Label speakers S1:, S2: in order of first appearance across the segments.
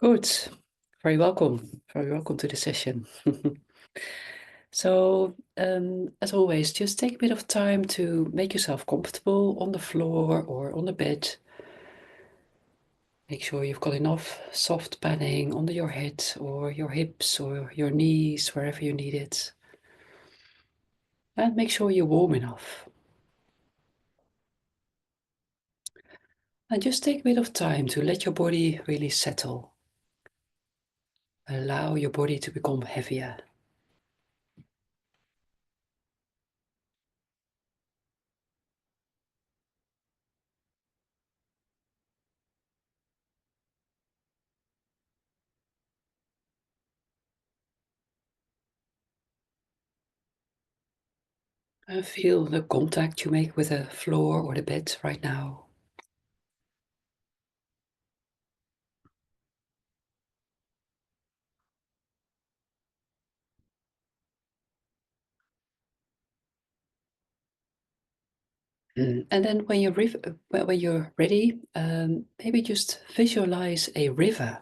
S1: Good. Very welcome. Very welcome to the session. As always, just take a bit of time to make yourself comfortable on the floor or on the bed. Make sure you've got enough soft padding under your head or your hips or your knees, wherever you need it. And make sure you're warm enough. And just take a bit of time to let your body really settle. Allow your body to become heavier. And feel the contact you make with the floor or the bed right now. And then when you're ready, maybe just visualize a river.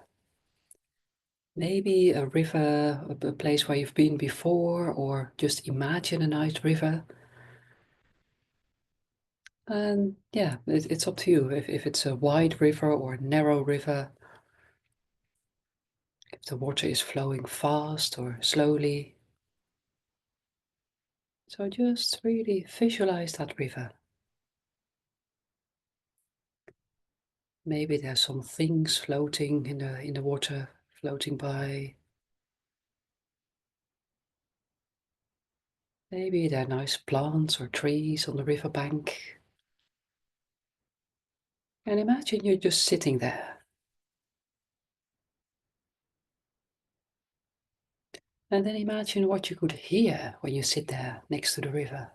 S1: Maybe a river, a place where you've been before, or just imagine a nice river. And yeah, it's up to you if it's a wide river or a narrow river, if the water is flowing fast or slowly. So just really visualize that river. Maybe there's some things floating in the water, floating by. Maybe there are nice plants or trees on the riverbank. And imagine you're just sitting there. And then imagine what you could hear when you sit there next to the river.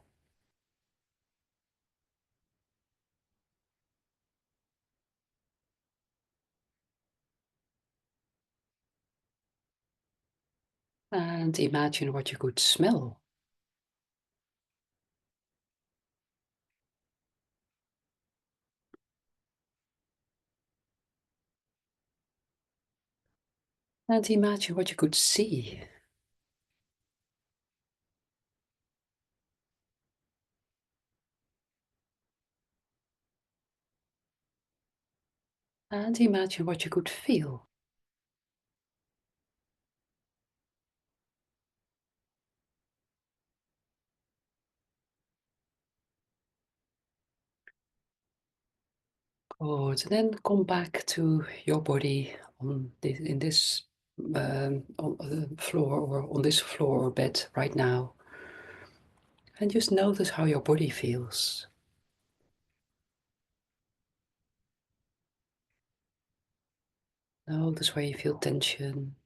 S1: And imagine what you could smell. And imagine what you could see. And imagine what you could feel. Good. Then come back to your body in this on the floor or on this floor or bed right now. And just notice how your body feels. Notice where you feel tension.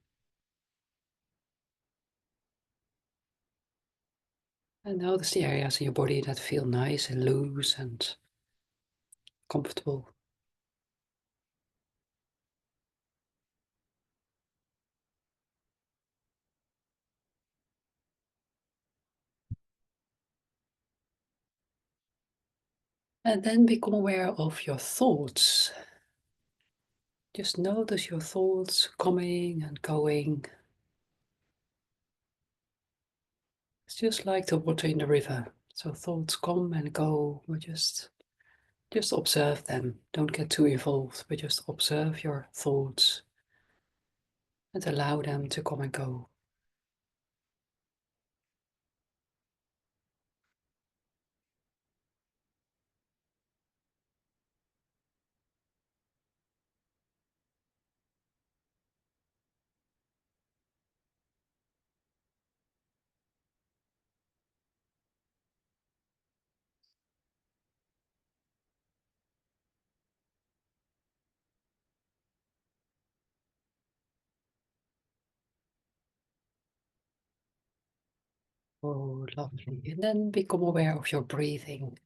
S1: And notice the areas in your body that feel nice and loose and comfortable. And then become aware of your thoughts. Just notice your thoughts coming and going. It's just like the water in the river. So thoughts come and go. We just observe them. Don't get too involved, but just observe your thoughts and allow them to come and go. Oh, lovely. And then become aware of your breathing.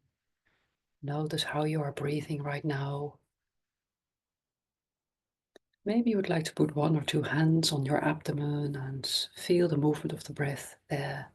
S1: Notice how you are breathing right now. Maybe you would like to put one or two hands on your abdomen and feel the movement of the breath there.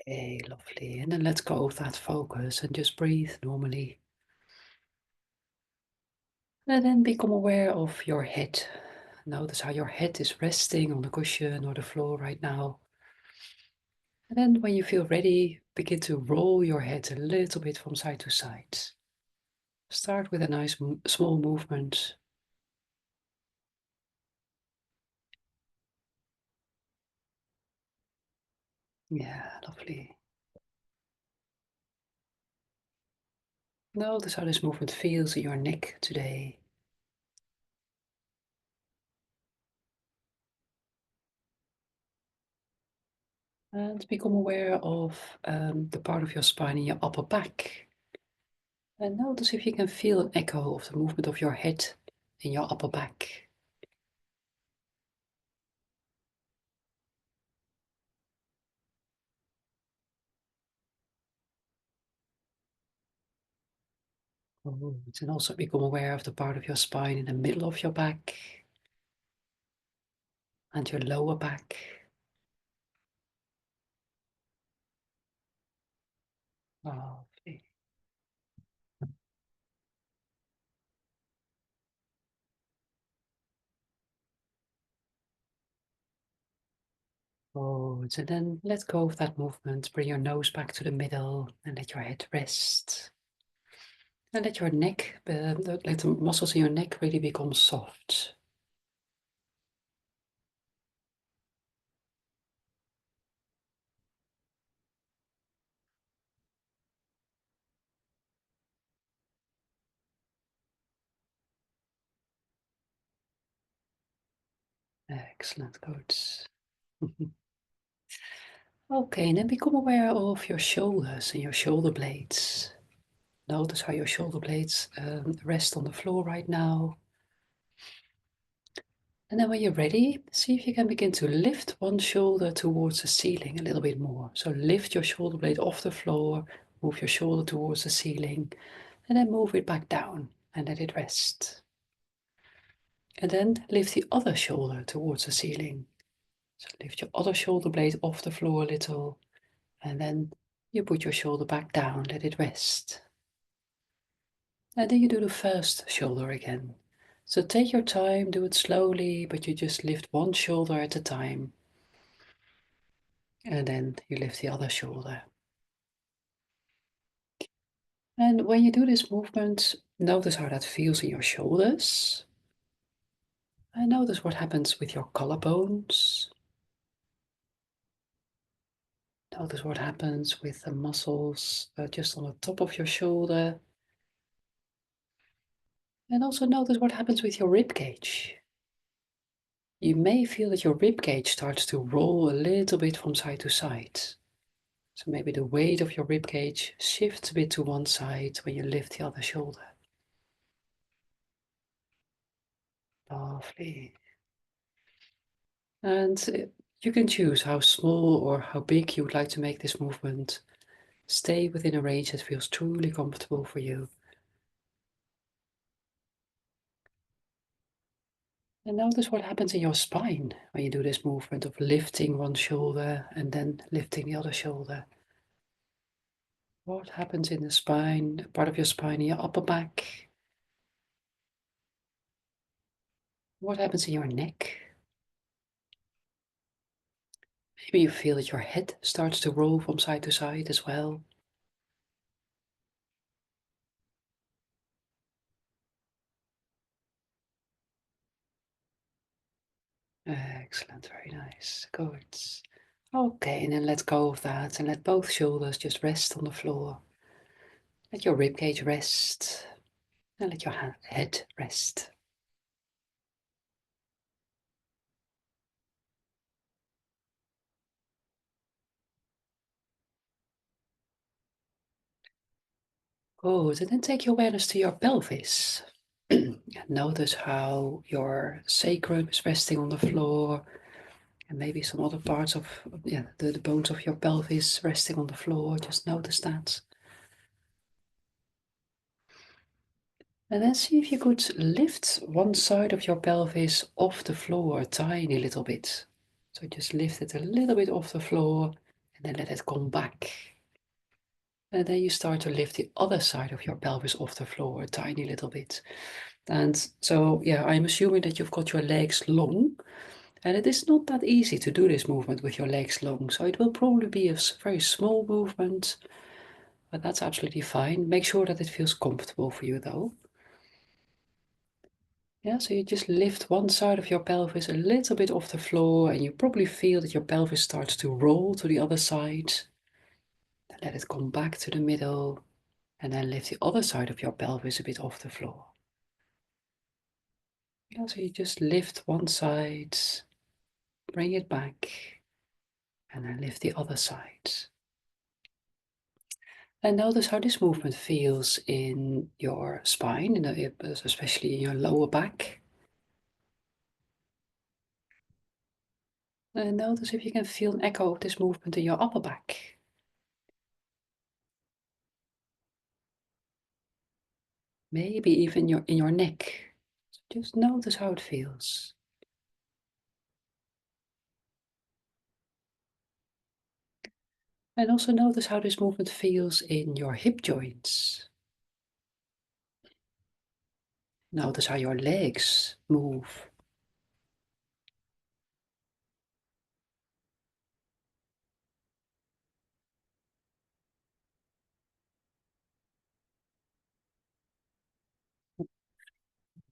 S1: Okay, lovely. And then let go of that focus and just breathe normally. And then become aware of your head. Notice how your head is resting on the cushion or the floor right now. And then when you feel ready, begin to roll your head a little bit from side to side. Start with a nice small movement. Yeah, lovely. Notice how this movement feels in your neck today. And become aware of the part of your spine in your upper back. And notice if you can feel an echo of the movement of your head in your upper back. Good. And also become aware of the part of your spine in the middle of your back and your lower back. Lovely. Good. And then let go of that movement. Bring your nose back to the middle and let your head rest. And let your neck, let the muscles in your neck really become soft. Excellent. Good. Okay, and then become aware of your shoulders and your shoulder blades. Notice how your shoulder blades rest on the floor right now. And then when you're ready, see if you can begin to lift one shoulder towards the ceiling a little bit more. So lift your shoulder blade off the floor, move your shoulder towards the ceiling, and then move it back down and let it rest. And then lift the other shoulder towards the ceiling. So lift your other shoulder blade off the floor a little, and then you put your shoulder back down, let it rest. And then you do the first shoulder again. So take your time, do it slowly, but you just lift one shoulder at a time. And then you lift the other shoulder. And when you do this movement, notice how that feels in your shoulders. And notice what happens with your collarbones. Notice what happens with the muscles just on the top of your shoulder. And also notice what happens with your rib cage. You may feel that your rib cage starts to roll a little bit from side to side. So maybe the weight of your rib cage shifts a bit to one side when you lift the other shoulder. Lovely. And you can choose how small or how big you would like to make this movement. Stay within a range that feels truly comfortable for you. And notice what happens in your spine when you do this movement of lifting one shoulder and then lifting the other shoulder. What happens in the spine, part of your spine in your upper back? What happens in your neck? Maybe you feel that your head starts to roll from side to side as well. Excellent, very nice. Good. Okay, and then let go of that and let both shoulders just rest on the floor. Let your ribcage rest and let your head rest. Good, and then take your awareness to your pelvis. And notice how your sacrum is resting on the floor and maybe some other parts of the bones of your pelvis resting on the floor. Just notice that. And then see if you could lift one side of your pelvis off the floor a tiny little bit. So just lift it a little bit off the floor And then let it come back. And then you start to lift the other side of your pelvis off the floor a tiny little bit. And so, yeah, I'm assuming that you've got your legs long. And it is not that easy to do this movement with your legs long. So it will probably be a very small movement, but that's absolutely fine. Make sure that it feels comfortable for you though. Yeah, so you just lift one side of your pelvis a little bit off the floor, and you probably feel that your pelvis starts to roll to the other side. Then let it come back to the middle, and then lift the other side of your pelvis a bit off the floor. Yeah, so you just lift one side, bring it back, and then lift the other side. And notice how this movement feels in your spine, especially in your lower back. And notice if you can feel an echo of this movement in your upper back. Maybe even in your neck. So just notice how it feels. And also notice how this movement feels in your hip joints. Notice how your legs move.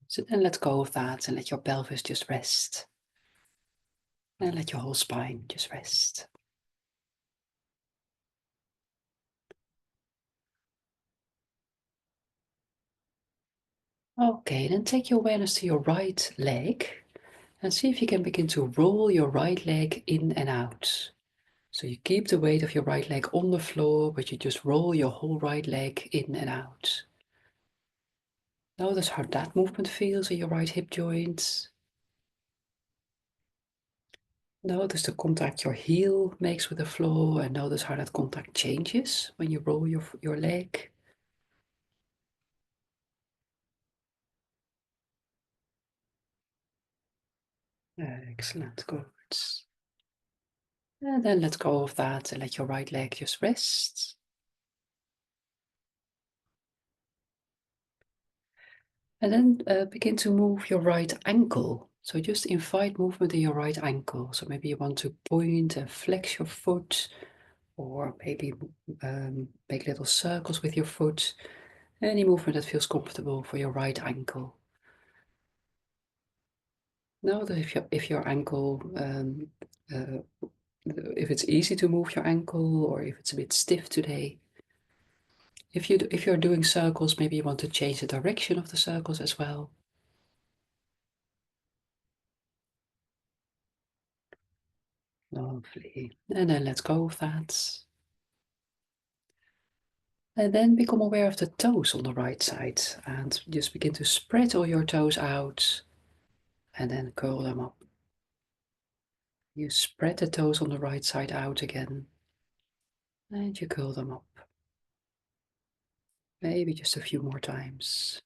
S1: So then let go of that and let your pelvis just rest. And let your whole spine just rest. Okay, then take your awareness to your right leg and see if you can begin to roll your right leg in and out. So you keep the weight of your right leg on the floor, but you just roll your whole right leg in and out. Notice how that movement feels in your right hip joint. Notice the contact your heel makes with the floor, and notice how that contact changes when you roll your leg. Excellent, good. And then let go of that and let your right leg just rest. And then begin to move your right ankle. So just invite movement in your right ankle. So maybe you want to point and flex your foot, or maybe make little circles with your foot. Any movement that feels comfortable for your right ankle. Know that if your ankle, uh, if it's easy to move your ankle, or if it's a bit stiff today. If you're doing circles, maybe you want to change the direction of the circles as well. Lovely. And then let go of that. And then become aware of the toes on the right side and just begin to spread all your toes out and then curl them up. You spread the toes on the right side out again and you curl them up. Maybe just a few more times.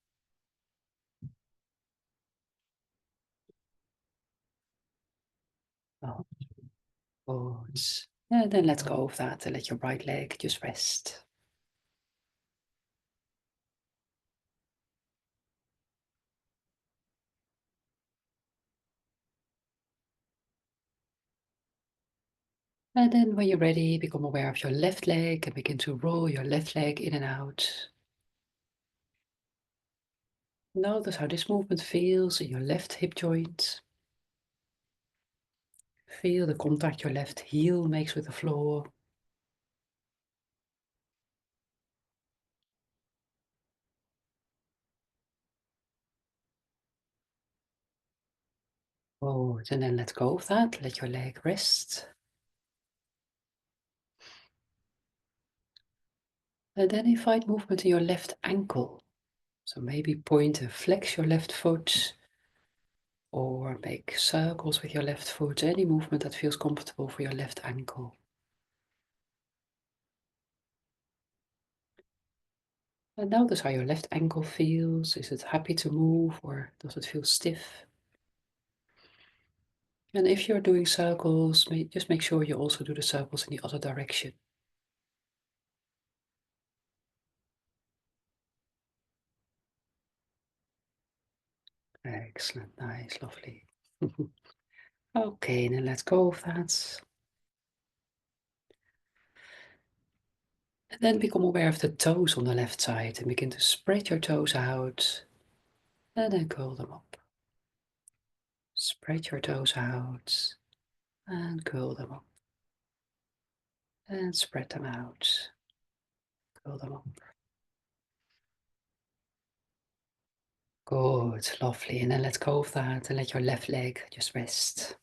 S1: Oh, good. And then let go of that and let your right leg just rest. And then when you're ready, become aware of your left leg and begin to roll your left leg in and out. Notice how this movement feels in your left hip joint. Feel the contact your left heel makes with the floor. Oh, and then let go of that. Let your leg rest. And then invite movement in your left ankle. So maybe point and flex your left foot, or make circles with your left foot. Any movement that feels comfortable for your left ankle. And notice how your left ankle feels. Is it happy to move, or does it feel stiff? And if you're doing circles, just make sure you also do the circles in the other direction. Excellent, nice, lovely. Okay, then let go of that. And then become aware of the toes on the left side and begin to spread your toes out and then curl them up. Spread your toes out and curl them up. And spread them out, curl them up. Good, lovely. And then let go of that and let your left leg just rest.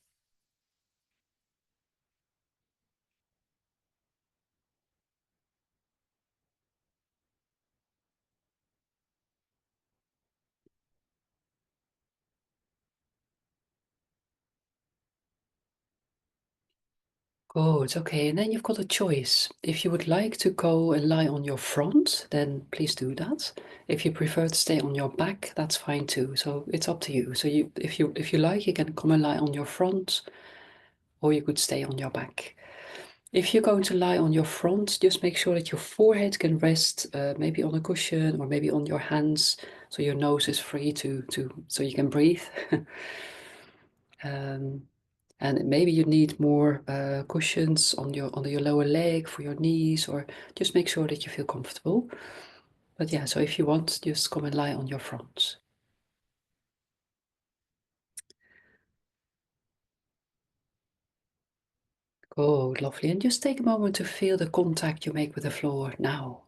S1: Good, okay, and then you've got a choice. If you would like to go and lie on your front, then please do that. If you prefer to stay on your back, that's fine too. So it's up to you. So if you like, you can come and lie on your front, or you could stay on your back. If you're going to lie on your front, just make sure that your forehead can rest, maybe on a cushion or maybe on your hands, so your nose is free to so you can breathe. And maybe you need more cushions on your lower leg for your knees, or just make sure that you feel comfortable. But yeah, so if you want, just come and lie on your front. Oh, lovely. And just take a moment to feel the contact you make with the floor now.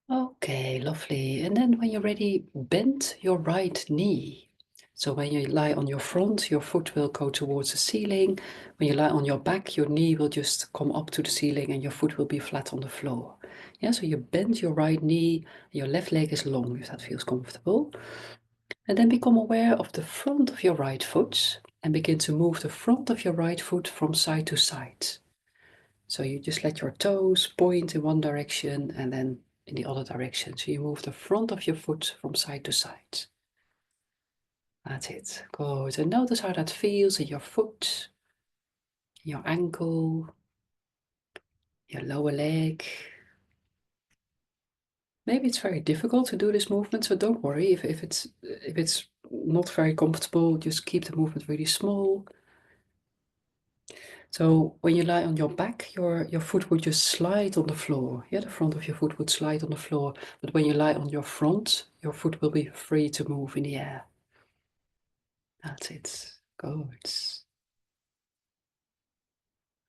S1: Okay, lovely. And then when you're ready, bend your right knee. So when you lie on your front, your foot will go towards the ceiling. When you lie on your back, your knee will just come up to the ceiling and your foot will be flat on the floor. Yeah, so you bend your right knee, your left leg is long if that feels comfortable. And then become aware of the front of your right foot and begin to move the front of your right foot from side to side. So you just let your toes point in one direction and then in the other direction. So you move the front of your foot from side to side. That's it. Good. And notice how that feels in your foot, your ankle, your lower leg. Maybe it's very difficult to do this movement, so don't worry if it's not very comfortable, just keep the movement really small. So when you lie on your back, your foot would just slide on the floor. Yeah, the front of your foot would slide on the floor. But when you lie on your front, your foot will be free to move in the air. That's it. Good.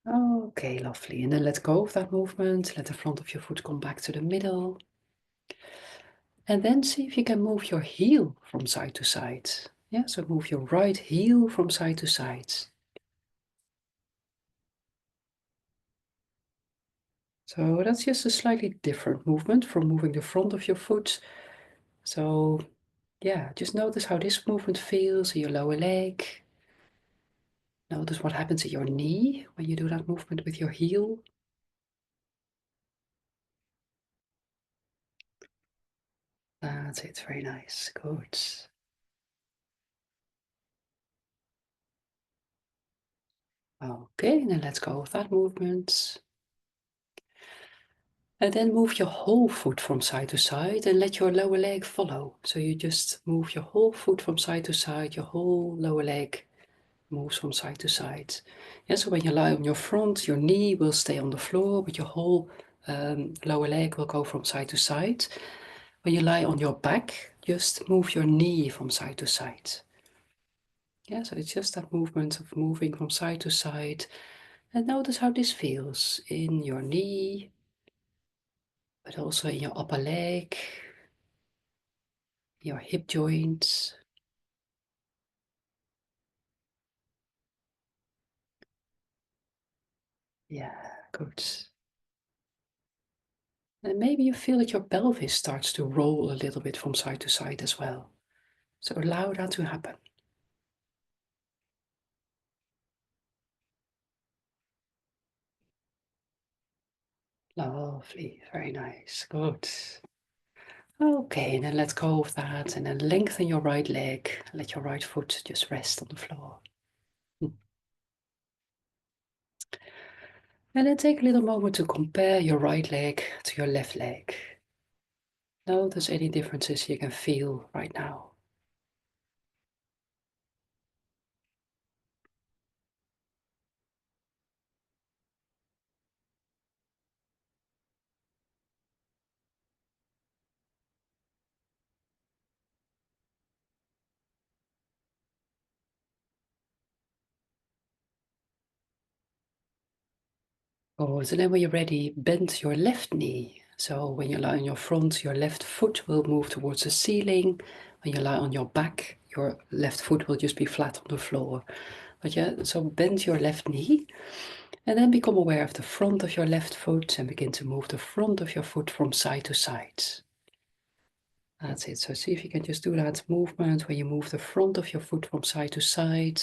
S1: Okay, lovely. And then let go of that movement. Let the front of your foot come back to the middle. And then see if you can move your heel from side to side. Yeah, so move your right heel from side to side. So that's just a slightly different movement from moving the front of your foot. So yeah, just notice how this movement feels in your lower leg. Notice what happens in your knee when you do that movement with your heel. That's it, very nice, good. Okay, then let's go with that movement. And then move your whole foot from side to side and let your lower leg follow. So you just move your whole foot from side to side, your whole lower leg moves from side to side. Yeah, so when you lie on your front, your knee will stay on the floor, but your whole lower leg will go from side to side. When you lie on your back, just move your knee from side to side. Yeah, so it's just that movement of moving from side to side. And notice how this feels in your knee, but also in your upper leg, your hip joints. Yeah, good. And maybe you feel that your pelvis starts to roll a little bit from side to side as well. So allow that to happen. Lovely, very nice, good. Okay, and then let go of that and then lengthen your right leg. Let your right foot just rest on the floor. And then take a little moment to compare your right leg to your left leg. Notice any differences you can feel right now. Oh, so then when you're ready, bend your left knee. So when you lie on your front, your left foot will move towards the ceiling. When you lie on your back, your left foot will just be flat on the floor. But yeah, so bend your left knee and then become aware of the front of your left foot and begin to move the front of your foot from side to side. That's it. So see if you can just do that movement where you move the front of your foot from side to side.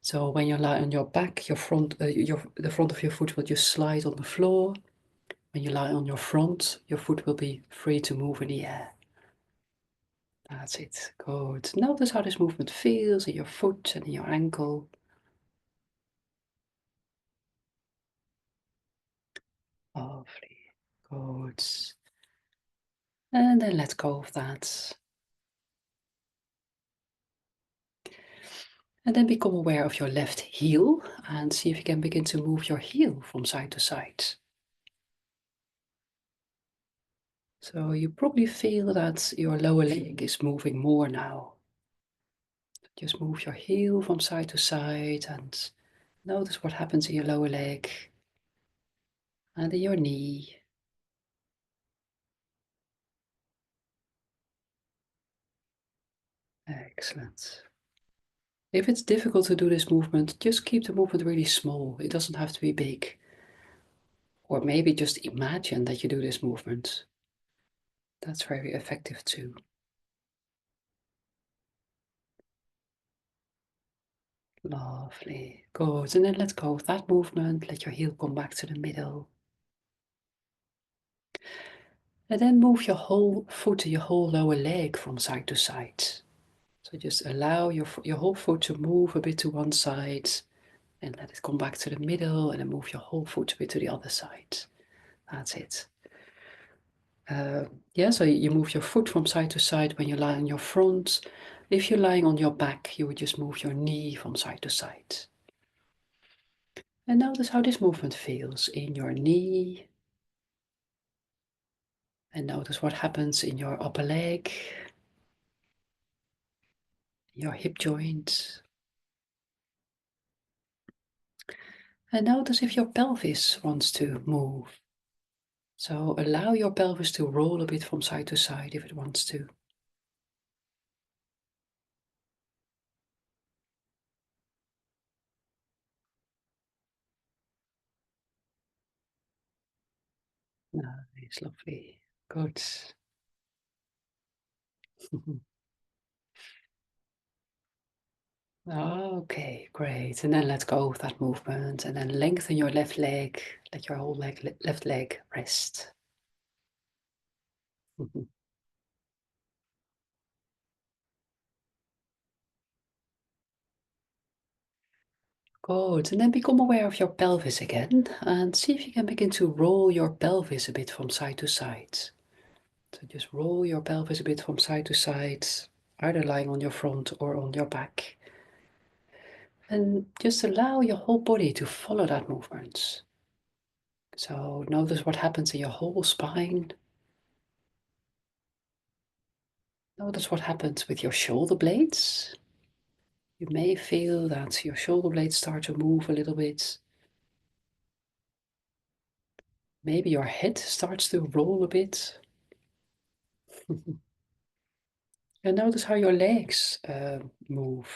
S1: So when you lie on your back, the front of your foot will just slide on the floor. When you lie on your front, your foot will be free to move in the air. That's it. Good. Notice how this movement feels in your foot and in your ankle. Lovely. Good. And then let go of that. And then become aware of your left heel and see if you can begin to move your heel from side to side. So you probably feel that your lower leg is moving more now. Just move your heel from side to side and notice what happens in your lower leg and in your knee. Excellent. If it's difficult to do this movement, just keep the movement really small. It doesn't have to be big. Or maybe just imagine that you do this movement. That's very effective too. Lovely. Good. And then let go of that movement. Let your heel come back to the middle. And then move your whole foot, your whole lower leg from side to side. So just allow your whole foot to move a bit to one side and let it come back to the middle and then move your whole foot a bit to the other side. That's it. Yeah, so you move your foot from side to side when you lie on your front. If you're lying on your back, you would just move your knee from side to side. And notice how this movement feels in your knee. And notice what happens in your upper leg, your hip joint. And notice if your pelvis wants to move. So allow your pelvis to roll a bit from side to side if it wants to. Nice, lovely. Good. Okay, great. And then let go of that movement and then lengthen your left leg. Let your whole left leg rest. Good. And then become aware of your pelvis again and see if you can begin to roll your pelvis a bit from side to side. So just roll your pelvis a bit from side to side, either lying on your front or on your back. And just allow your whole body to follow that movement. So notice what happens in your whole spine. Notice what happens with your shoulder blades. You may feel that your shoulder blades start to move a little bit. Maybe your head starts to roll a bit. And notice how your legs move.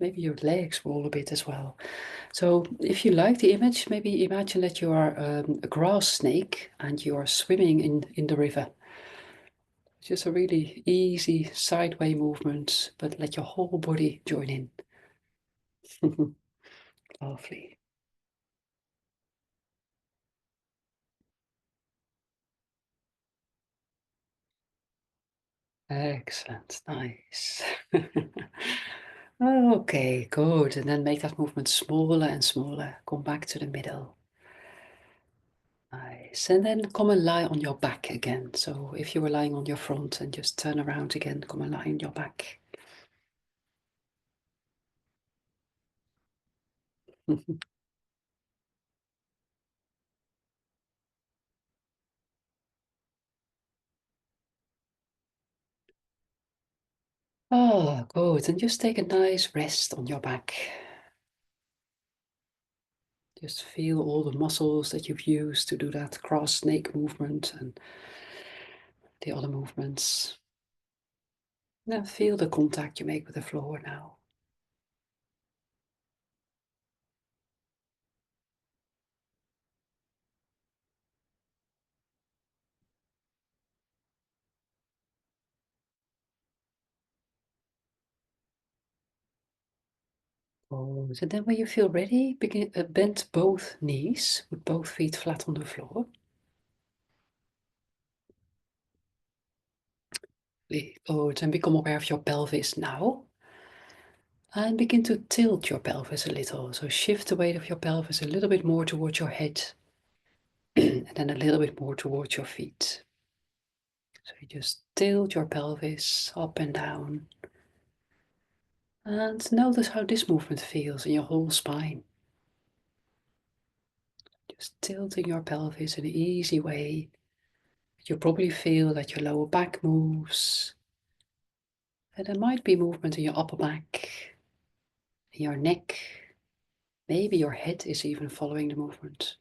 S1: Maybe your legs roll a bit as well. So if you like the image, maybe imagine that you are a grass snake and you are swimming in the river. Just a really easy sideway movement, but let your whole body join in. Lovely. Excellent. Nice. Okay, good. And then make that movement smaller and smaller. Come back to the middle. Nice. And then come and lie on your back again. So if you were lying on your front and just turn around again, come and lie on your back. Oh, good. And just take a nice rest on your back. Just feel all the muscles that you've used to do that cross snake movement and the other movements. Now feel the contact you make with the floor now. Oh, so then when you feel ready, begin bend both knees with both feet flat on the floor. Good, and become aware of your pelvis now. And begin to tilt your pelvis a little. So shift the weight of your pelvis a little bit more towards your head and then a little bit more towards your feet. So you just tilt your pelvis up and down. And notice how this movement feels in your whole spine. Just tilting your pelvis in an easy way. You probably feel that your lower back moves. And there might be movement in your upper back, in your neck. Maybe your head is even following the movement.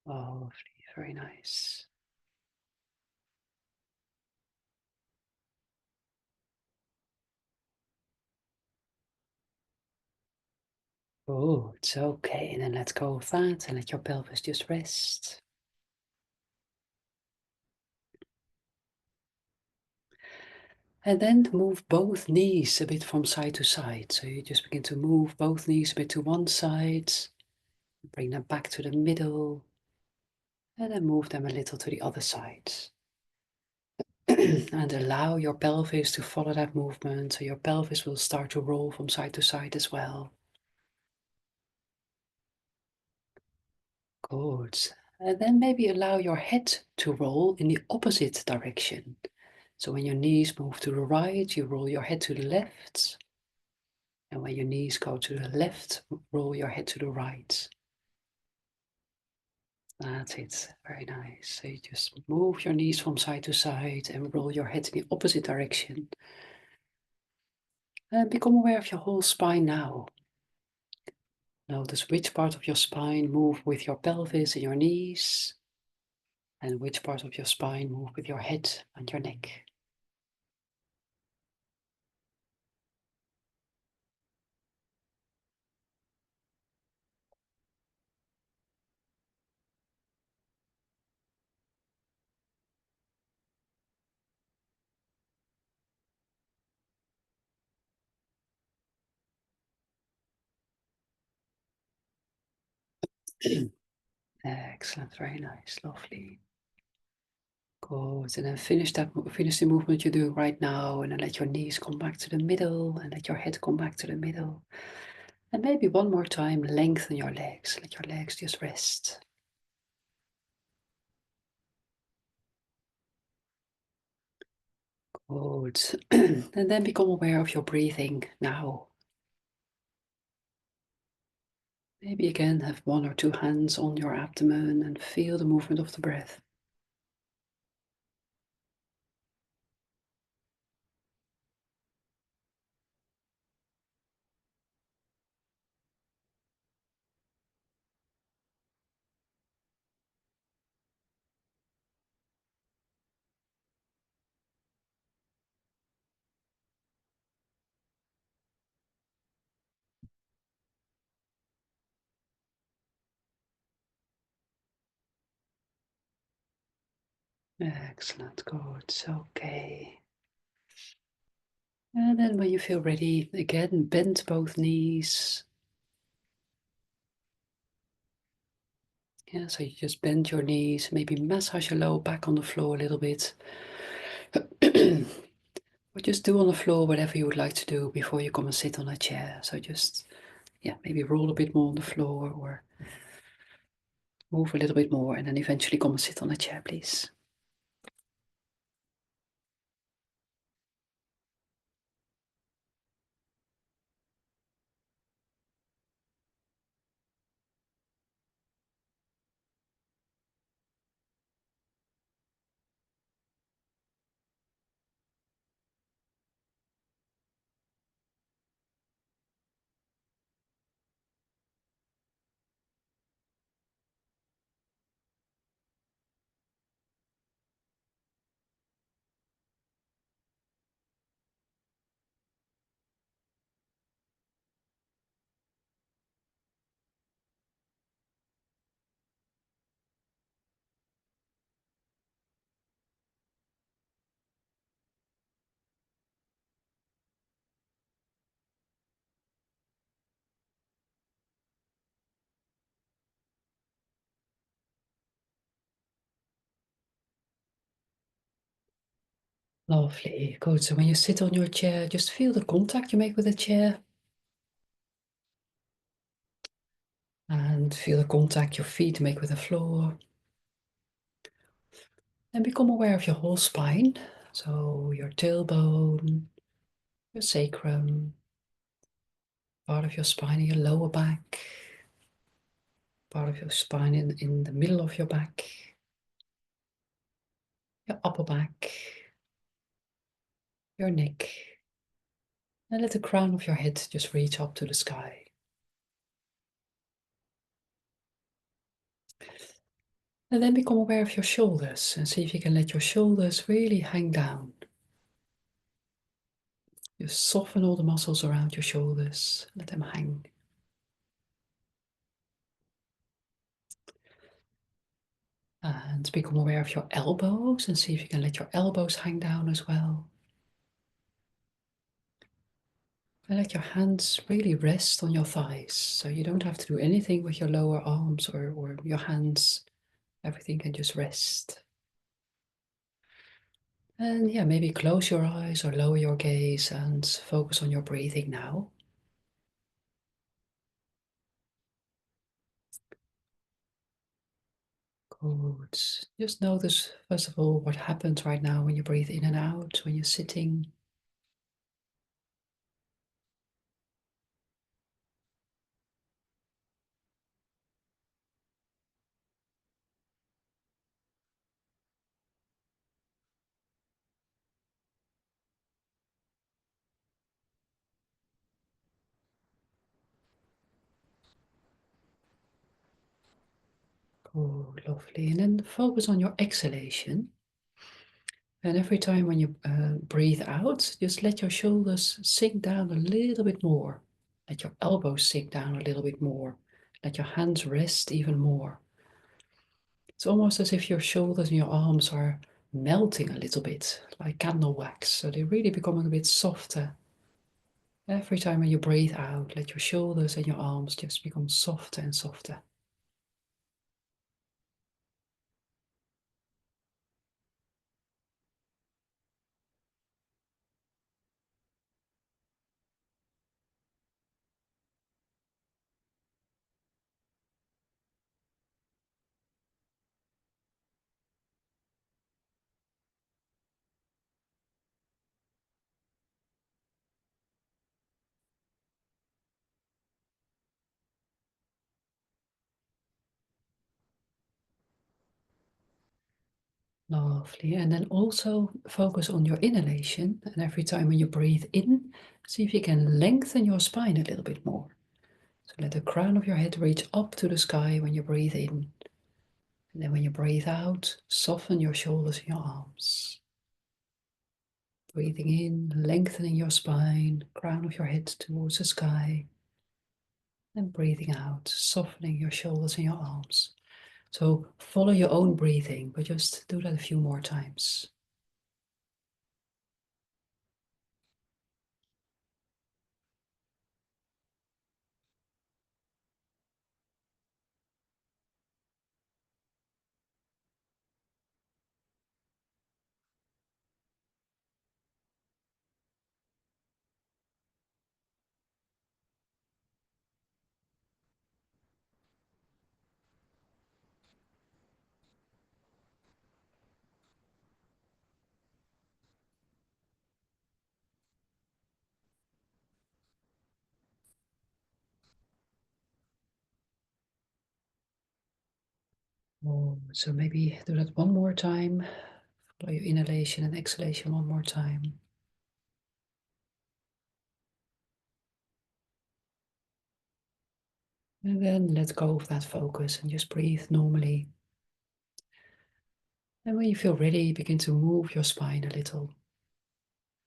S1: Oh, lovely, very nice. Oh, it's okay. And then let go of that and let your pelvis just rest. And then move both knees a bit from side to side. So you just begin to move both knees a bit to one side, bring them back to the middle, and then move them a little to the other side. And allow your pelvis to follow that movement. So your pelvis will start to roll from side to side as well. Good. And then maybe allow your head to roll in the opposite direction. So when your knees move to the right, you roll your head to the left. And when your knees go to the left, roll your head to the right. That's it. Very nice. So you just move your knees from side to side and roll your head in the opposite direction. And become aware of your whole spine now. Notice which part of your spine move with your pelvis and your knees, and which part of your spine move with your head and your neck. Excellent, very nice, lovely. Good. And then finish the movement you're doing right now, and then let your knees come back to the middle, and let your head come back to the middle. And maybe one more time, lengthen your legs. Let your legs just rest. Good. And then become aware of your breathing now. Maybe again have one or two hands on your abdomen and feel the movement of the breath. Excellent, good, okay. And then when you feel ready, again, bend both knees. Yeah, so you just bend your knees, maybe massage your lower back on the floor a little bit. Or just do on the floor whatever you would like to do before you come and sit on a chair. So just, yeah, maybe roll a bit more on the floor or move a little bit more and then eventually come and sit on a chair, please. Lovely, good. So when you sit on your chair, just feel the contact you make with the chair and feel the contact your feet make with the floor. And become aware of your whole spine. So your tailbone, your sacrum, part of your spine in your lower back, part of your spine in the middle of your back, your upper back, your neck, and let the crown of your head just reach up to the sky. And then become aware of your shoulders and see if you can let your shoulders really hang down. Just soften all the muscles around your shoulders, let them hang. And become aware of your elbows and see if you can let your elbows hang down as well. And let your hands really rest on your thighs. So you don't have to do anything with your lower arms or your hands. Everything can just rest. And yeah, maybe close your eyes or lower your gaze and focus on your breathing now. Good. Just notice, first of all, what happens right now when you breathe in and out, when you're sitting. Good, lovely. And then focus on your exhalation. And every time when you breathe out, just let your shoulders sink down a little bit more. Let your elbows sink down a little bit more. Let your hands rest even more. It's almost as if your shoulders and your arms are melting a little bit, like candle wax. So they're really becoming a bit softer. Every time when you breathe out, let your shoulders and your arms just become softer and softer. Lovely. And then also focus on your inhalation. And every time when you breathe in, see if you can lengthen your spine a little bit more. So let the crown of your head reach up to the sky when you breathe in. And then when you breathe out, soften your shoulders and your arms. Breathing in, lengthening your spine, crown of your head towards the sky. And breathing out, softening your shoulders and your arms. So follow your own breathing, but just do that a few more times. Oh, so maybe do that one more time. Follow your inhalation and exhalation one more time. And then let go of that focus and just breathe normally. And when you feel ready, begin to move your spine a little.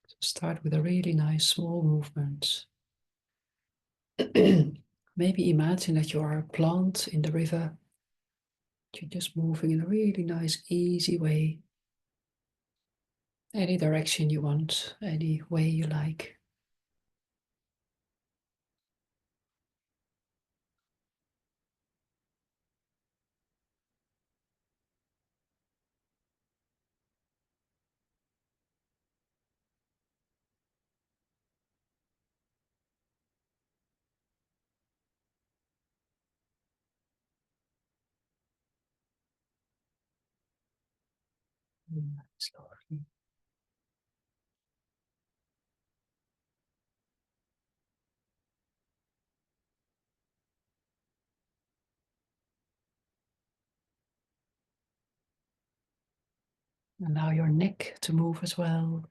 S1: So start with a really nice small movement. Maybe imagine that you are a plant in the river. You're just moving in a really nice, easy way. Any direction you want, any way you like. Slowly. Allow your neck to move as well.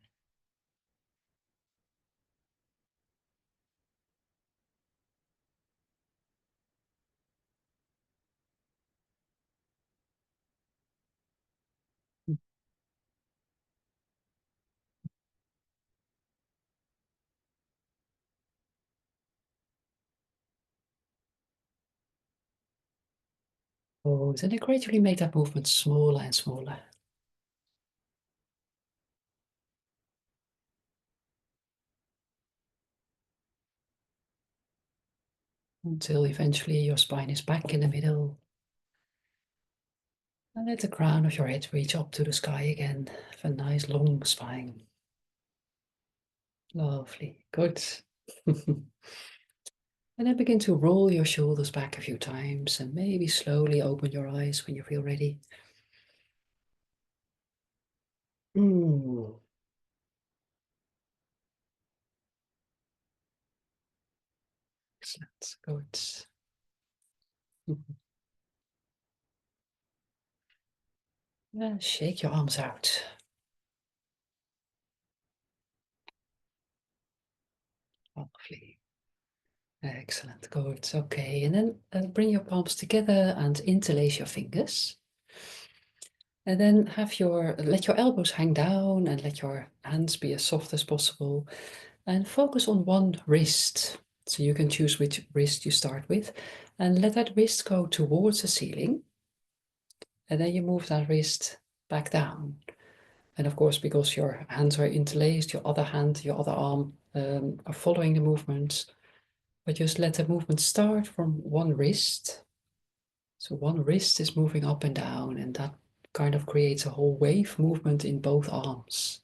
S1: Oh, then you gradually make that movement smaller and smaller until eventually your spine is back in the middle. And let the crown of your head reach up to the sky again. Have a nice long spine. Lovely. Good. And then begin to roll your shoulders back a few times and maybe slowly open your eyes when you feel ready. Mm, excellent. Good. Yeah, shake your arms out. Lovely. Excellent. Good. Okay. And then bring your palms together and interlace your fingers. And then let your elbows hang down and let your hands be as soft as possible. And focus on one wrist. So you can choose which wrist you start with. And let that wrist go towards the ceiling. And then you move that wrist back down. And of course, because your hands are interlaced, your other hand, your other arm are following the movement. But just let the movement start from one wrist. So one wrist is moving up and down, and that kind of creates a whole wave movement in both arms.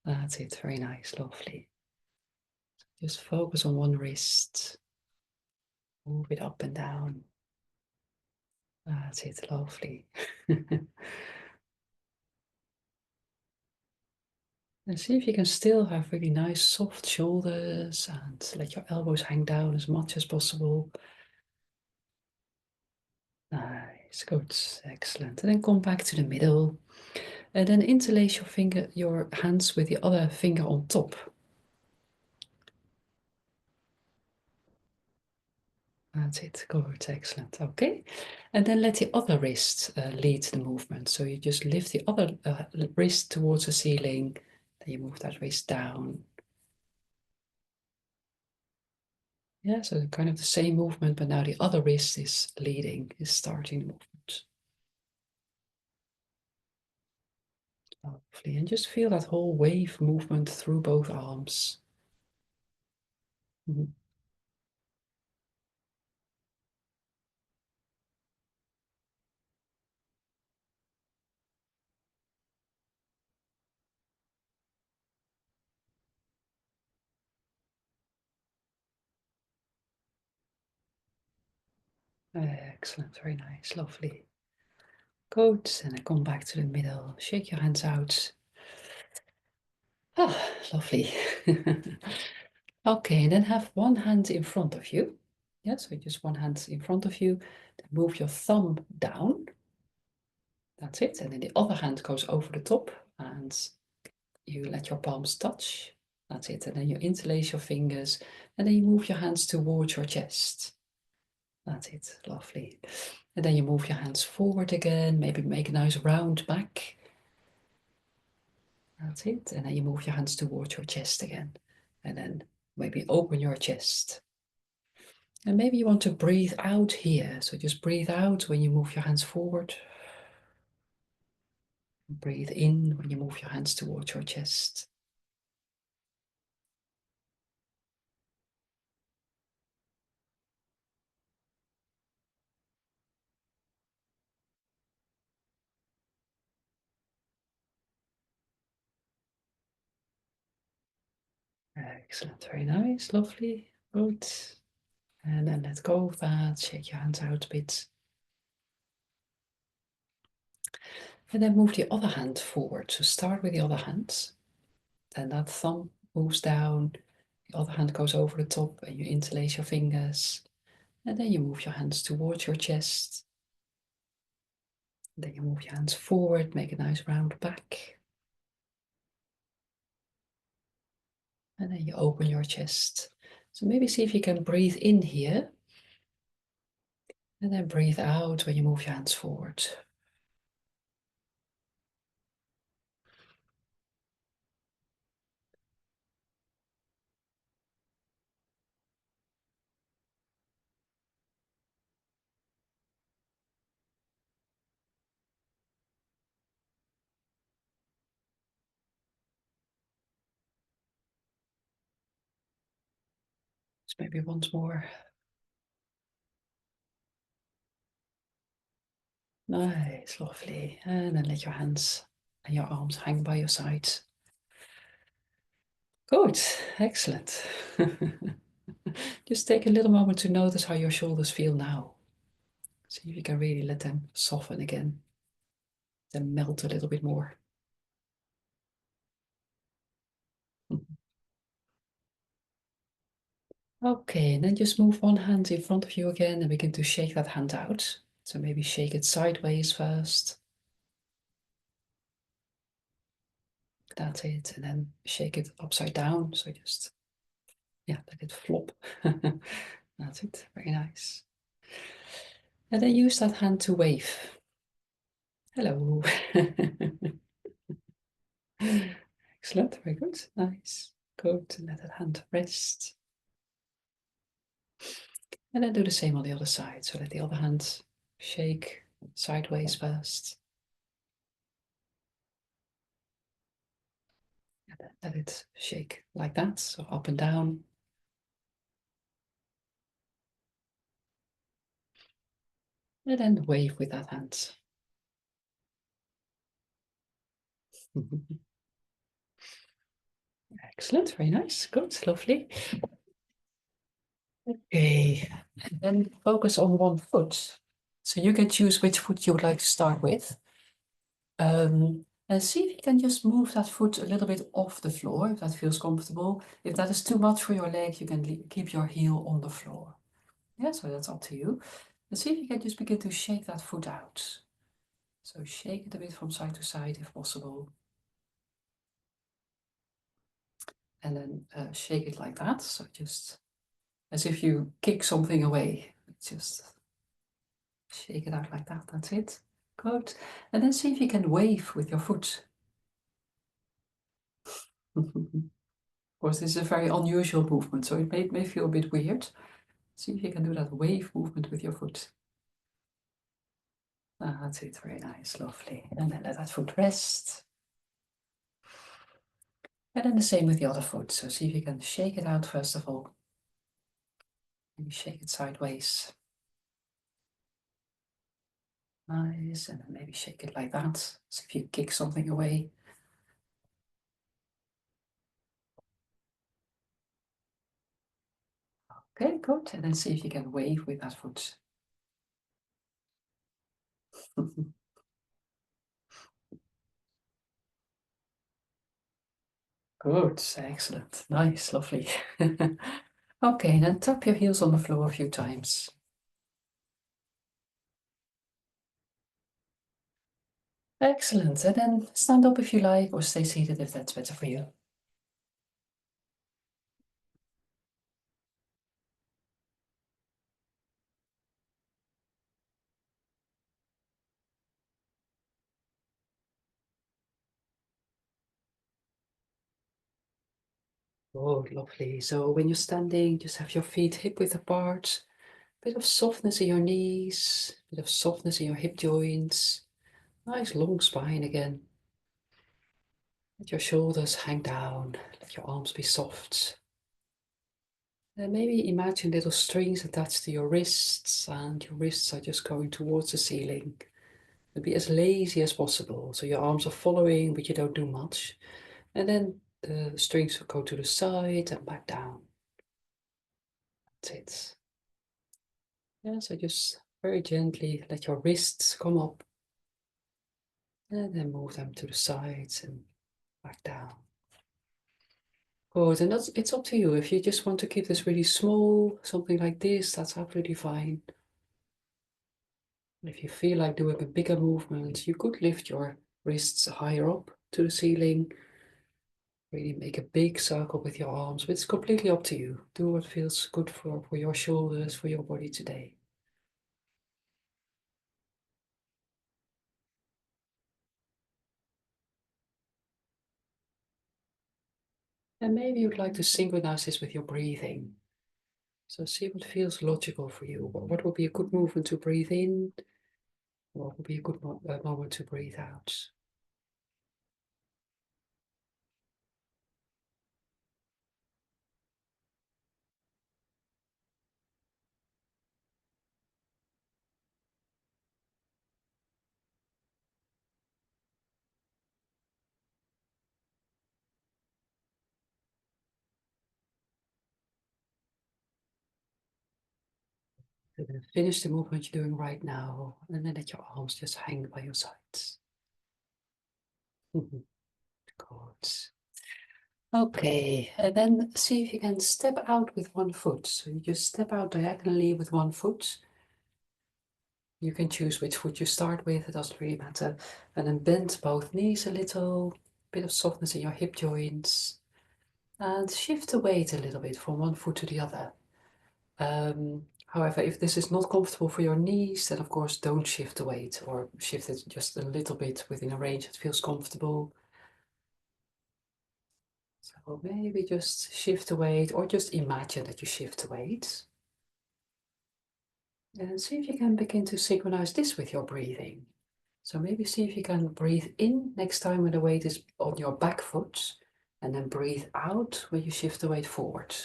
S1: That's it. Very nice. Lovely. Just focus on one wrist. Move it up and down. That's it. Lovely. And see if you can still have really nice soft shoulders and let your elbows hang down as much as possible. Nice, good, excellent. And then come back to the middle. And then interlace your hands with the other finger on top. That's it, good, excellent. Okay. And then let the other wrist lead the movement. So you just lift the other wrist towards the ceiling. Then you move that wrist down. Yeah, so kind of the same movement, but now the other wrist is leading, is starting the movement. Lovely. And just feel that whole wave movement through both arms. Mhm. Excellent, very nice, lovely. Good. And then come back to the middle. Shake your hands out. Ah, lovely. Okay, then have one hand in front of you. Yeah, so just one hand in front of you. Then move your thumb down. That's it. And then the other hand goes over the top and you let your palms touch. That's it. And then you interlace your fingers and then you move your hands towards your chest. That's it. Lovely. And then you move your hands forward again. Maybe make a nice round back. That's it. And then you move your hands towards your chest again. And then maybe open your chest. And maybe you want to breathe out here. So just breathe out when you move your hands forward. Breathe in when you move your hands towards your chest. Excellent. Very nice. Lovely. Good. And then let go of that. Shake your hands out a bit. And then move the other hand forward. So start with the other hand. Then that thumb moves down. The other hand goes over the top and you interlace your fingers. And then you move your hands towards your chest. Then you move your hands forward, make a nice round back. And then you open your chest. So maybe see if you can breathe in here. And then breathe out when you move your hands forward. So maybe once more. Nice, lovely. And then let your hands and your arms hang by your sides. Good, excellent. Just take a little moment to notice how your shoulders feel now. See if you can really let them soften again, then melt a little bit more. Okay, and then just move one hand in front of you again and begin to shake that hand out. So maybe shake it sideways first. That's it. And then shake it upside down. So just, yeah, let it flop. That's it. Very nice. And then use that hand to wave. Hello. Excellent. Very good. Nice. Good. And let that hand rest. And then do the same on the other side. So let the other hand shake sideways first. And then let it shake like that. So up and down. And then wave with that hand. Excellent. Very nice. Good. Lovely. Okay. And then focus on one foot. So you can choose which foot you would like to start with. And see if you can just move that foot a little bit off the floor, if that feels comfortable. If that is too much for your leg, you can keep your heel on the floor. Yeah, so that's up to you. And see if you can just begin to shake that foot out. So shake it a bit from side to side if possible. And then shake it like that. So just as if you kick something away. Just shake it out like that. That's it. Good. And then see if you can wave with your foot. Of course, this is a very unusual movement, so it may feel a bit weird. See if you can do that wave movement with your foot. That's it. Very nice. Lovely. And then let that foot rest. And then the same with the other foot. So see if you can shake it out first of all. Maybe shake it sideways. Nice. And then maybe shake it like that. So if you kick something away. Okay, good. And then see if you can wave with that foot. Good. Excellent. Nice. Lovely. Okay, then tap your heels on the floor a few times. Excellent. And then stand up if you like, or stay seated if that's better for you. Oh, lovely. So when you're standing, just have your feet hip width apart. Bit of softness in your knees, bit of softness in your hip joints. Nice long spine again. Let your shoulders hang down. Let your arms be soft. And maybe imagine little strings attached to your wrists, and your wrists are just going towards the ceiling. And be as lazy as possible. So your arms are following, but you don't do much. And then the strings will go to the side and back down. That's it. Yeah, so just very gently let your wrists come up and then move them to the sides and back down. Good, and it's up to you. If you just want to keep this really small, something like this, that's absolutely fine. If you feel like doing a bigger movement, you could lift your wrists higher up to the ceiling. Really make a big circle with your arms, but it's completely up to you. Do what feels good for your shoulders, for your body today. And maybe you'd like to synchronize this with your breathing. So see what feels logical for you. What would be a good movement to breathe in? What would be a good moment to breathe out? And then finish the movement you're doing right now, and then let your arms just hang by your sides. Good. Okay, and then see if you can step out with one foot. So you just step out diagonally with one foot. You can choose which foot you start with, it doesn't really matter. And then bend both knees a little, bit of softness in your hip joints, and shift the weight a little bit from one foot to the other. However, if this is not comfortable for your knees, then of course don't shift the weight, or shift it just a little bit within a range that feels comfortable. So maybe just shift the weight, or just imagine that you shift the weight. And see if you can begin to synchronize this with your breathing. So maybe see if you can breathe in next time when the weight is on your back foot, and then breathe out when you shift the weight forward.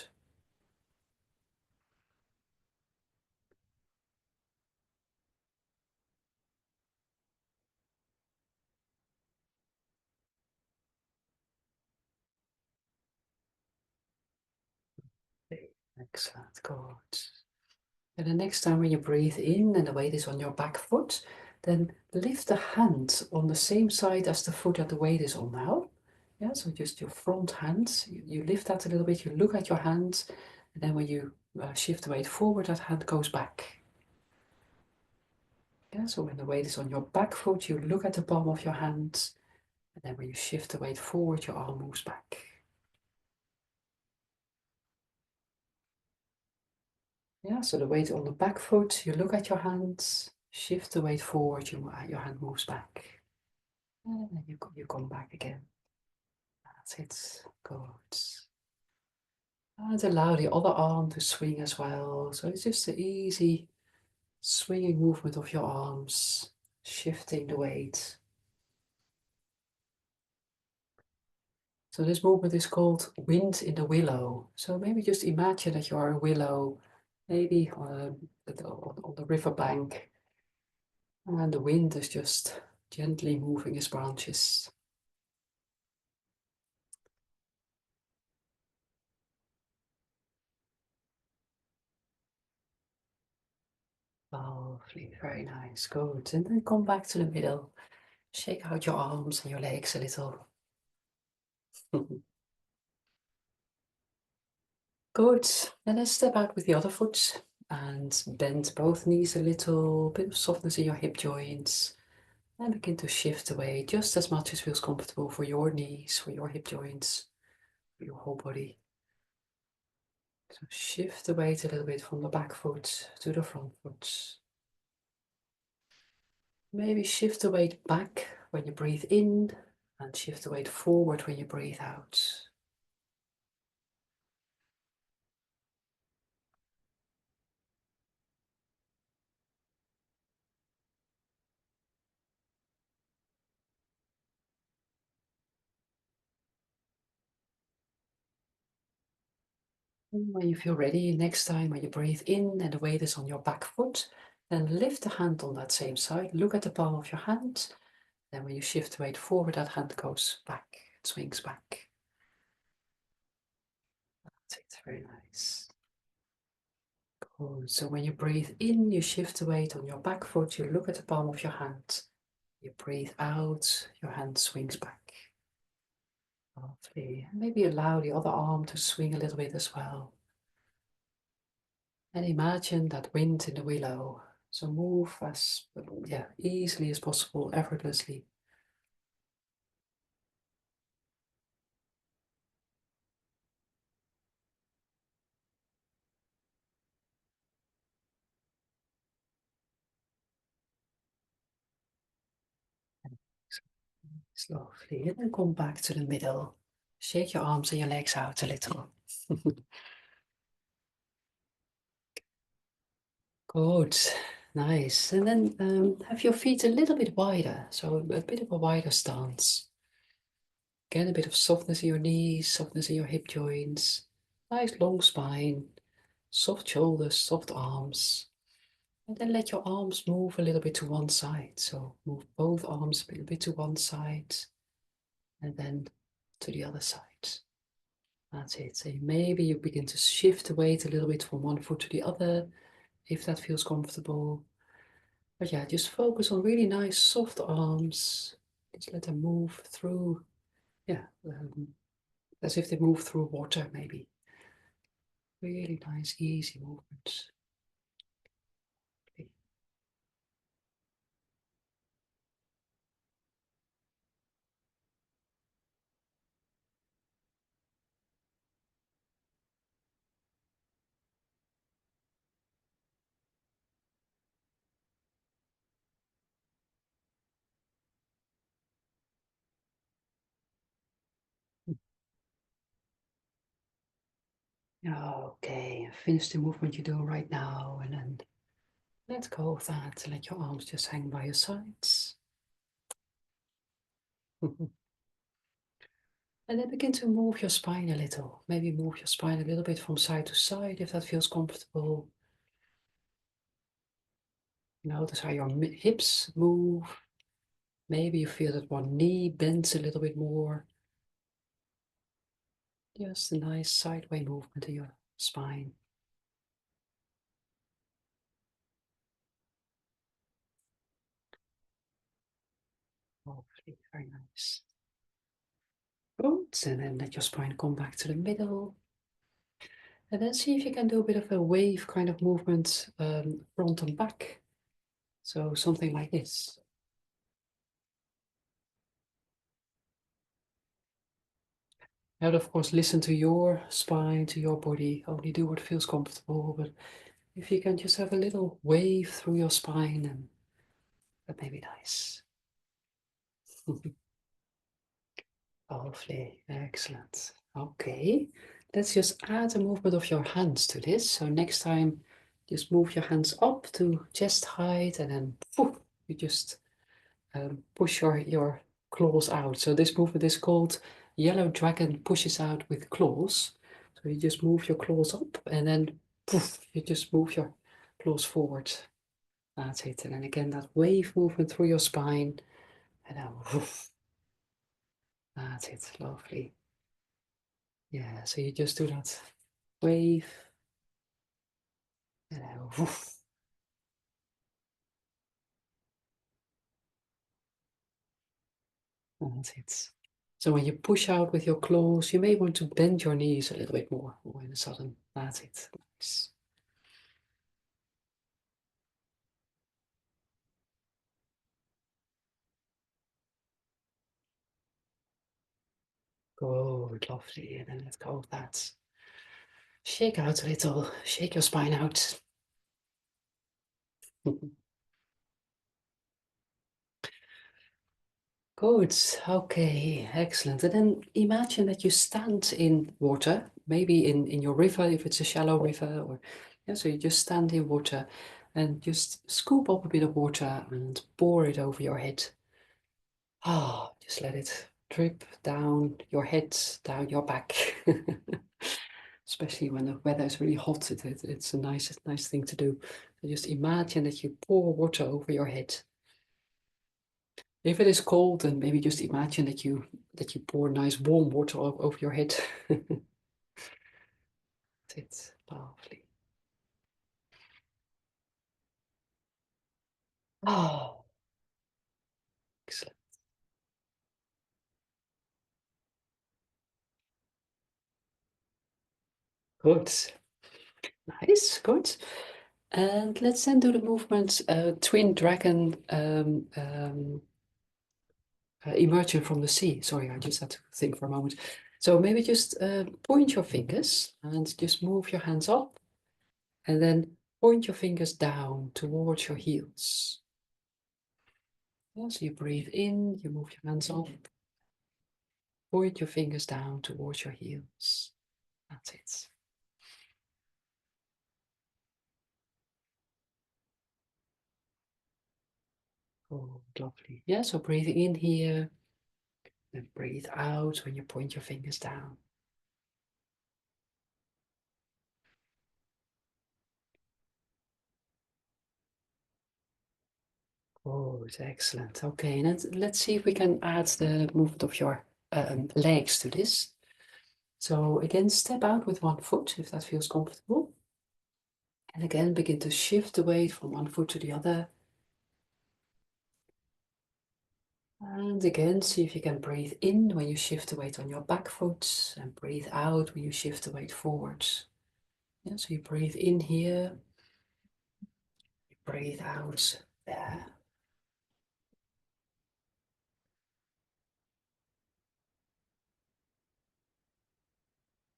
S1: Excellent, good. And the next time when you breathe in and the weight is on your back foot, then lift the hand on the same side as the foot that the weight is on now. Yeah, so just your front hand, you lift that a little bit, you look at your hand, and then when you shift the weight forward, that hand goes back. Yeah, so when the weight is on your back foot, you look at the palm of your hand, and then when you shift the weight forward, your arm moves back. Yeah, so the weight on the back foot, you look at your hands, shift the weight forward, your hand moves back. And then you come back again. That's it. Good. And allow the other arm to swing as well. So it's just an easy swinging movement of your arms, shifting the weight. So this movement is called wind in the willow. So maybe just imagine that you are a willow, maybe on the riverbank, and the wind is just gently moving its branches. Lovely, very nice, good. And then come back to the middle. Shake out your arms and your legs a little. Good. And then step out with the other foot and bend both knees a little, bit of softness in your hip joints. And begin to shift away just as much as feels comfortable for your knees, for your hip joints, for your whole body. So shift the weight a little bit from the back foot to the front foot. Maybe shift the weight back when you breathe in and shift the weight forward when you breathe out. And when you feel ready, next time when you breathe in and the weight is on your back foot, then lift the hand on that same side. Look at the palm of your hand. Then when you shift the weight forward, that hand goes back, it swings back. That's it, very nice. Good. So when you breathe in, you shift the weight on your back foot, you look at the palm of your hand. You breathe out, your hand swings back. Lovely. Maybe allow the other arm to swing a little bit as well. And imagine that wind in the willow. So move as easily as possible, effortlessly. It's lovely. And then come back to the middle. Shake your arms and your legs out a little. Good. Nice. And then have your feet a little bit wider. So a bit of a wider stance. Again, a bit of softness in your knees, softness in your hip joints. Nice long spine, soft shoulders, soft arms. And then let your arms move a little bit to one side. So move both arms a little bit to one side and then to the other side. That's it. So maybe you begin to shift the weight a little bit from one foot to the other, if that feels comfortable. But yeah, just focus on really nice soft arms. Just let them move through, as if they move through water maybe. Really nice, easy movements. Okay. Okay, finish the movement you're doing right now and then let go of that. Let your arms just hang by your sides. And then begin to move your spine a little. Maybe move your spine a little bit from side to side if that feels comfortable. Notice how your hips move. Maybe you feel that one knee bends a little bit more. Just a nice sideway movement in your spine. Hopefully, very nice. Good. And then let your spine come back to the middle. And then see if you can do a bit of a wave kind of movement, front and back. So something like this. And of course, listen to your spine, to your body. Only do what feels comfortable. But if you can just have a little wave through your spine, and that may be nice. Lovely, excellent. Okay, let's just add a movement of your hands to this. So next time, just move your hands up to chest height, and then poof, you just push your claws out. So this movement is called yellow dragon pushes out with claws. So you just move your claws up, and then poof, you just move your claws forward. That's it. And then again, that wave movement through your spine, and then woof. That's it. Lovely. Yeah, so you just do that wave and then woof. That's it. So when you push out with your claws, you may want to bend your knees a little bit more all in a sudden. That's it. Nice. Good, lovely. And then let go of that. Shake out a little, shake your spine out. Good, okay, excellent. And then imagine that you stand in water, maybe in your river, if it's a shallow river, or yeah, so you just stand in water and just scoop up a bit of water and pour it over your head. Ah, just let it drip down your head, down your back. Especially when the weather is really hot, it's a nice thing to do. So just imagine that you pour water over your head. If it is cold, then maybe just imagine that you pour nice warm water over your head. It's lovely. Oh, excellent. Good. Nice. Good. And let's then do the movement twin dragon emerging from the sea. Sorry, I just had to think for a moment. So maybe just point your fingers and just move your hands up and then point your fingers down towards your heels. Yeah, so you breathe in, you move your hands up, point your fingers down towards your heels. That's it. Oh, lovely. Yeah, so breathing in here, then breathe out when you point your fingers down. Oh, it's excellent. Okay, and let's see if we can add the movement of your legs to this. So again, step out with one foot if that feels comfortable. And again, begin to shift the weight from one foot to the other. And again, see if you can breathe in when you shift the weight on your back foot and breathe out when you shift the weight forwards. Yeah, so you breathe in here, you breathe out there.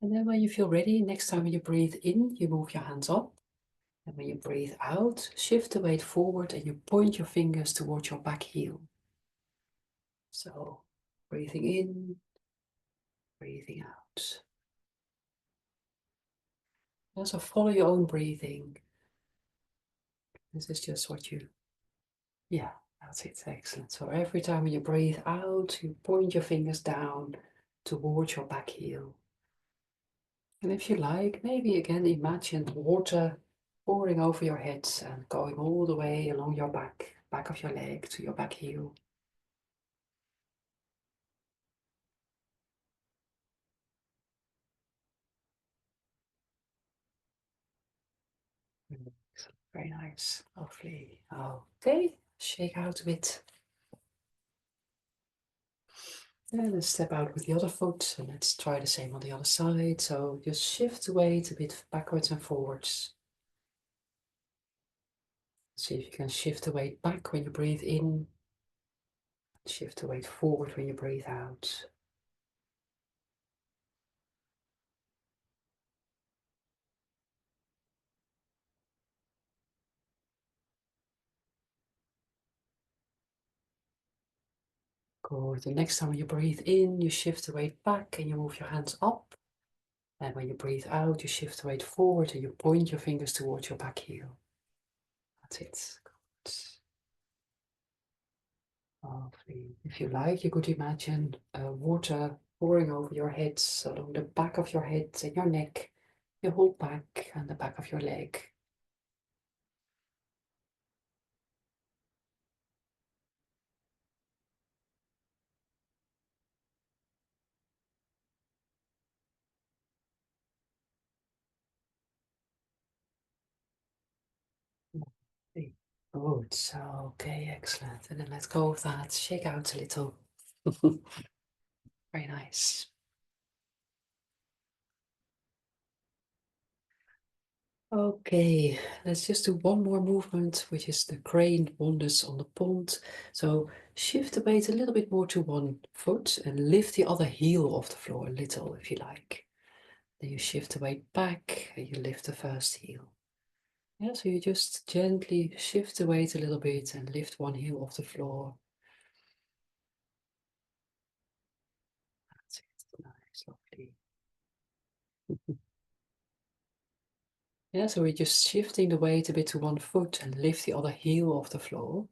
S1: And then when you feel ready, next time you breathe in, you move your hands up. And when you breathe out, shift the weight forward and you point your fingers towards your back heel. So breathing in, breathing out. Also follow your own breathing. This is just what you, yeah, that's it, excellent. So every time you breathe out, you point your fingers down towards your back heel. And if you like, maybe again imagine water pouring over your head and going all the way along your back of your leg to your back heel. Very nice, lovely. Okay, shake out a bit. And then step out with the other foot, and let's try the same on the other side. So just shift the weight a bit backwards and forwards. See if you can shift the weight back when you breathe in. Shift the weight forward when you breathe out. Good. The next time you breathe in, you shift the weight back and you move your hands up. And when you breathe out, you shift the weight forward and you point your fingers towards your back heel. That's it. Good. Lovely. If you like, you could imagine water pouring over your head, along the back of your head and your neck, your whole back and the back of your leg. Lovely. Good. So, okay, excellent. And then let go of that. Shake out a little. Very nice. Okay, let's just do one more movement, which is the crane wanders on the pond. So shift the weight a little bit more to one foot and lift the other heel off the floor a little if you like. Then you shift the weight back and you lift the first heel. Yeah, so you just gently shift the weight a little bit and lift one heel off the floor. That's it. Nice, lovely. Yeah, so we're just shifting the weight a bit to one foot and lift the other heel off the floor.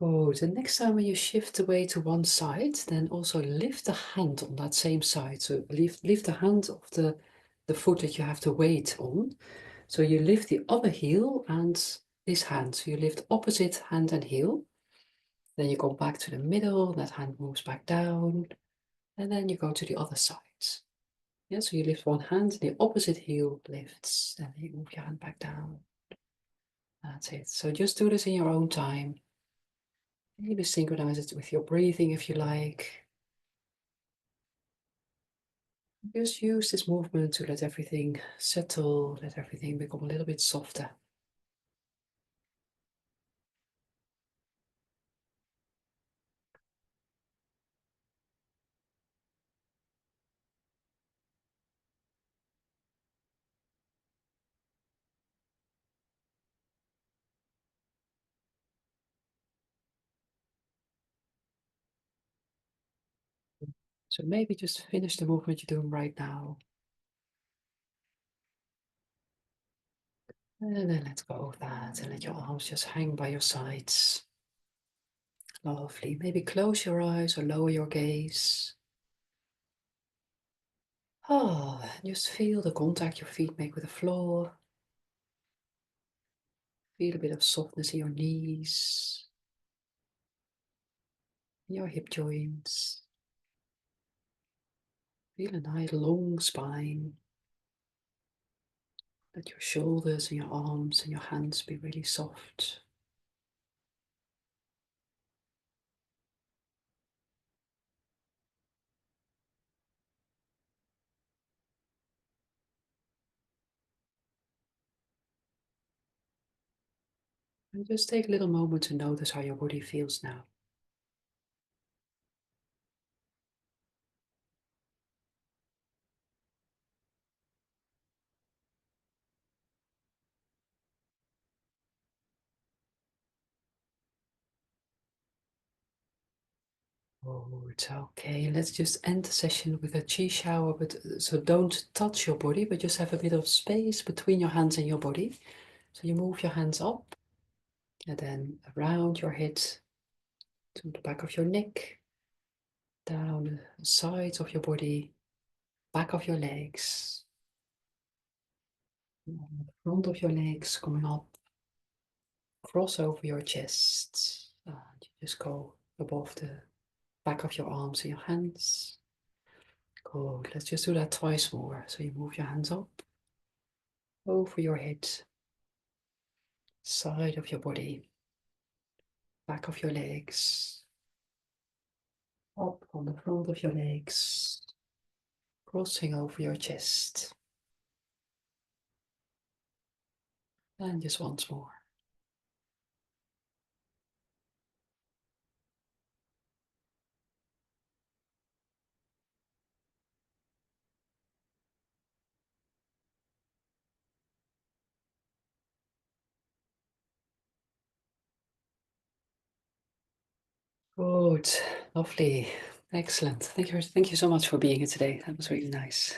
S1: Oh, the next time when you shift the weight to one side, then also lift the hand on that same side. So lift the hand of the foot that you have the weight on. So you lift the other heel and this hand. So you lift opposite hand and heel. Then you go back to the middle, that hand moves back down. And then you go to the other side. Yeah, so you lift one hand, the opposite heel lifts, and then you move your hand back down. That's it. So just do this in your own time. Maybe synchronize it with your breathing if you like. Just use this movement to let everything settle, let everything become a little bit softer. So maybe just finish the movement you're doing right now. And then let go of that and let your arms just hang by your sides. Lovely. Maybe close your eyes or lower your gaze. Oh, just feel the contact your feet make with the floor. Feel a bit of softness in your knees, your hip joints. Feel a nice long spine. Let your shoulders and your arms and your hands be really soft. And just take a little moment to notice how your body feels now. Oh, it's okay. Let's just end the session with a chi shower, but so don't touch your body, but just have a bit of space between your hands and your body. So you move your hands up and then around your head to the back of your neck, down the sides of your body, back of your legs, the front of your legs coming up, cross over your chest. And you just go above the back of your arms and your hands. Good. Let's just do that twice more. So you move your hands up over your head, side of your body, back of your legs, up on the front of your legs, crossing over your chest. And just once more. Good. Lovely. Excellent. Thank you so much for being here today. That was really nice.